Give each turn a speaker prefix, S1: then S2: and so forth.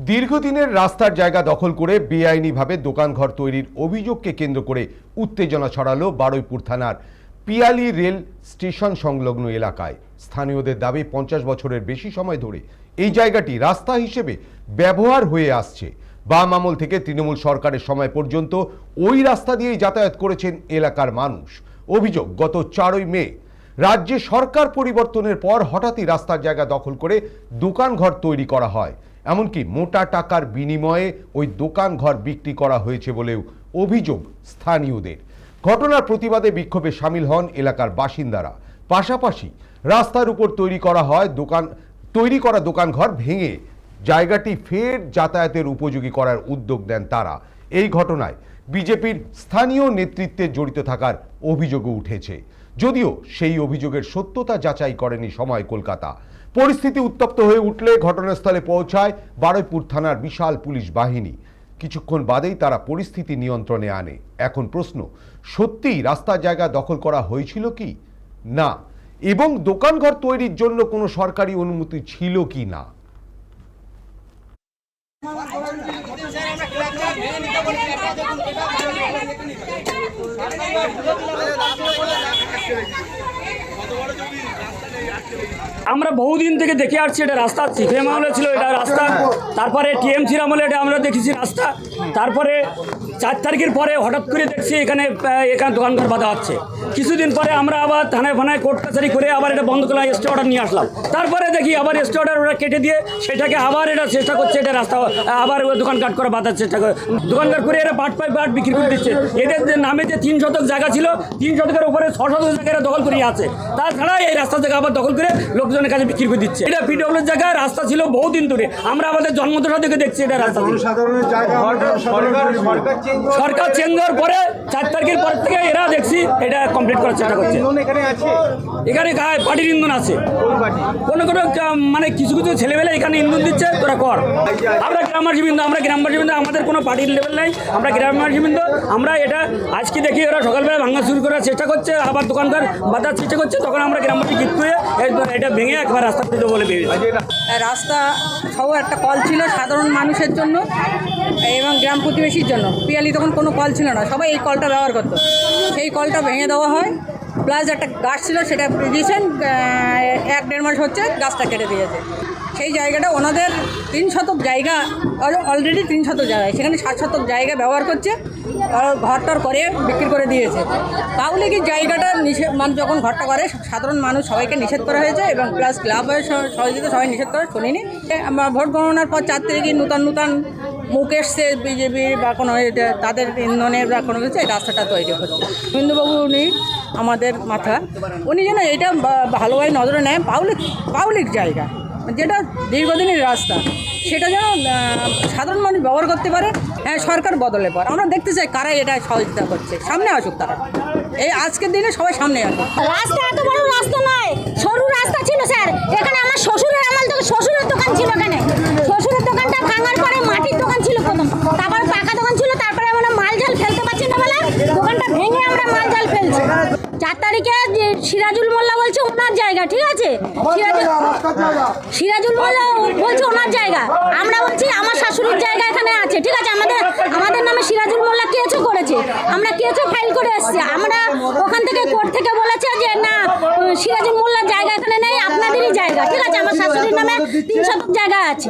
S1: দীর্ঘদিনের রাস্তার জায়গা দখল করে বেআইনিভাবে দোকানঘর তৈরির অভিযোগকে কেন্দ্র করে উত্তেজনা ছড়ালো বারুইপুর থানার পিয়ালি রেল স্টেশন সংলগ্ন এলাকায়। স্থানীয়দের দাবি 50 বছরের বেশি সময় ধরে এই জায়গাটি রাস্তা হিসেবে ব্যবহার হয়ে আসছে। বাম আমল থেকে তৃণমূল সরকারের সময় পর্যন্ত ওই রাস্তা দিয়েই যাতায়াত করেছেন এলাকার মানুষ। অভিযোগ, গত 4ই মে রাজ্যে সরকার পরিবর্তনের পর হঠাৎই রাস্তার জায়গা দখল করে দোকানঘর তৈরি করা হয়। এমনকি মোটা টাকার বিনিময়ে ওই দোকান ঘর বিক্রি করা হয়েছে বলেও অভিযোগ স্থানীয়দের। ঘটনার প্রতিবাদে বিক্ষোভে সামিল হন এলাকার বাসিন্দারা। পাশাপাশি রাস্তার উপর তৈরি করা দোকান ঘর ভেঙে জায়গাটি ফের যাতায়াতের উপযোগী করার উদ্যোগ দেন তারা। এই ঘটনায় বিজেপির স্থানীয় নেতৃত্বে জড়িত থাকার অভিযোগও উঠেছে, যদিও সেই অভিযোগের সত্যতা যাচাই করেনি সময় কলকাতা। পরিস্থিতি উত্তপ্ত হয়ে উঠলে ঘটনাস্থলে পৌঁছায় বারুইপুর থানার বিশাল পুলিশ বাহিনী। কিছুক্ষণ বাদেই তারা পরিস্থিতি নিয়ন্ত্রণে আনে। এখন প্রশ্ন, সত্যিই রাস্তার জায়গা দখল করা হয়েছিল কি না, এবং দোকানঘর তৈরির জন্য কোনো সরকারি অনুমতি ছিল কি না।
S2: আমরা বহুদিন থেকে দেখে আসছি এটা রাস্তা সিপিএম আমলে ছিল এটা রাস্তা, তারপরে টিএমসির আমলে এটা আমরা দেখেছি রাস্তা, তারপরে 4 তারিখের পরে হঠাৎ করে দেখছি এখানে দোকানঘর বাঁধা হচ্ছে। কিছুদিন পরে আমরা আবার থানায় কোর্ট কাছারি করে আবার এটা বন্ধ করা স্টে অর্ডার নিয়ে আসলাম। তারপরে দেখি আবার স্টে অর্ডার ওরা কেটে দিয়ে সেটাকে আবার এটা চেষ্টা করছে, এটা রাস্তা আবার দোকান কাট করে বাঁধার চেষ্টা করে, দোকানঘর করে এরা পাট বিক্রি করে দিচ্ছে। এদের নামে যে 3 শতক জায়গা ছিল, 3 শতকের উপরে 6 শতক জায়গা দখল করে আছে। তাছাড়া এই রাস্তার জায়গা আবার দখল করে লোকজনের কাছে বিক্রি করে দিচ্ছে। এটা পিডব্লিউর জায়গা, রাস্তা ছিল বহুদিন ধরে, আমরা আমাদের জন্মদশা থেকে দেখছি এটা রাস্তা। সরকার চেঞ্জ হওয়ার পরে 4 তারিখের পর থেকে এরা দেখছি এটা কমপ্লিট করার চেষ্টা করছে। এখানে পার্টির ইন্ধন আছে, কোনো মানে কিছু ছেলেবেলা এখানে ইন্ধন দিচ্ছে, তোরা কর। আমরা গ্রামবাসীবৃন্দ আমাদের কোনো পার্টির লেভেল নাই, আমরা গ্রামবাসীবৃন্দ। আমরা এটা আজকে দেখি ওরা সকালবেলা ভাঙা শুরু করার চেষ্টা করছে, আবার দোকানদার বাঁধার চেষ্টা করছে, তখন আমরা গ্রামবাসী গিট হয়ে এটা ভেঙে একবার রাস্তা করে দেবো বলে ভেবেছি।
S3: রাস্তা সহ একটা কল ছিল সাধারণ মানুষের জন্য এবং গ্রাম প্রতিবেশীর জন্য। পিয়ালি তখন কোনো কল ছিল না, সবাই এই কলটা ব্যবহার করতো। সেই কলটা ভেঙে দেওয়া হয়, প্লাস একটা গাছ ছিল সেটা রিসেন্ট 1-1.5 মাস হচ্ছে গাছটা কেটে দিয়েছে। সেই জায়গাটা ওনাদের 3 শতক জায়গা, অলরেডি 3 শতক জায়গায়, সেখানে 7 শতক জায়গা ব্যবহার করছে, ঘরটার করে বিক্রি করে দিয়েছে। তাহলে কি জায়গাটা মানে যখন ঘরটা করে সাধারণ মানুষ সবাইকে নিষেধ করা হয়েছে এবং প্লাস ক্লাবের সহযোগিতা সবাই নিষেধ করা শুনিনি। ভোট গণনার পর 4 তারিখে নূতন মুখ এসছে বিজেপির বা কোনো তাদের ইন্ধনের বা কোনো কিছু, এই রাস্তাটা তৈরি হচ্ছে। গোবিন্দবাবু উনি আমাদের মাথা, উনি যেন এটা ভালোভাবে নজরে নেয়। পাবলিক জায়গা যেটা দীর্ঘদিনের রাস্তা, সেটা যেন সাধারণ মানুষ ব্যবহার করতে পারে। হ্যাঁ, সরকার বদলে পর আমরা দেখতে চাই কারা এটা সহযোগিতা করছে, সামনে আসুক তারা। এই আজকের দিনে সবাই সামনে আসুক।
S4: রাস্তা এত বড় রাস্তা নয়, সরু রাস্তা ছিল স্যার। এখানে আমার শ্বশুরের আমল থেকে শ্বশুরের দোকান ছিল, এখানে শ্বশুরের দোকানটা ভাঙার পরে মাটির দোকান ছিল প্রথম, তারপর পাকা দোকান ছিল, তারপরে আমরা মাল জাল ফেলতে পারছি না বলে দোকানটা ভেঙে আমরা মাল জাল ফেলছি। 4 তারিখে সিরাজুল মোল্লা বলছে ওনার জায়গা, ঠিক আছে, সিরাজুল মোল্লা বলছে ওনার জায়গা, আমরা বলছি আমার শাশুড়ির জায়গা এখানে আছে, ঠিক আছে, আমাদের নামে সিরাজুল মোল্লা কেসও করেছে, আমরা কেসও ফাইল করে এসেছি। আমরা ওখান থেকে কোর্ট থেকে বলেছে যে না, সিরাজুল মোল্লার জায়গা এখানে নেই, আপনাদেরই জায়গা, ঠিক আছে, আমার শাশুড়ির নামে 3 শতক জায়গা আছে।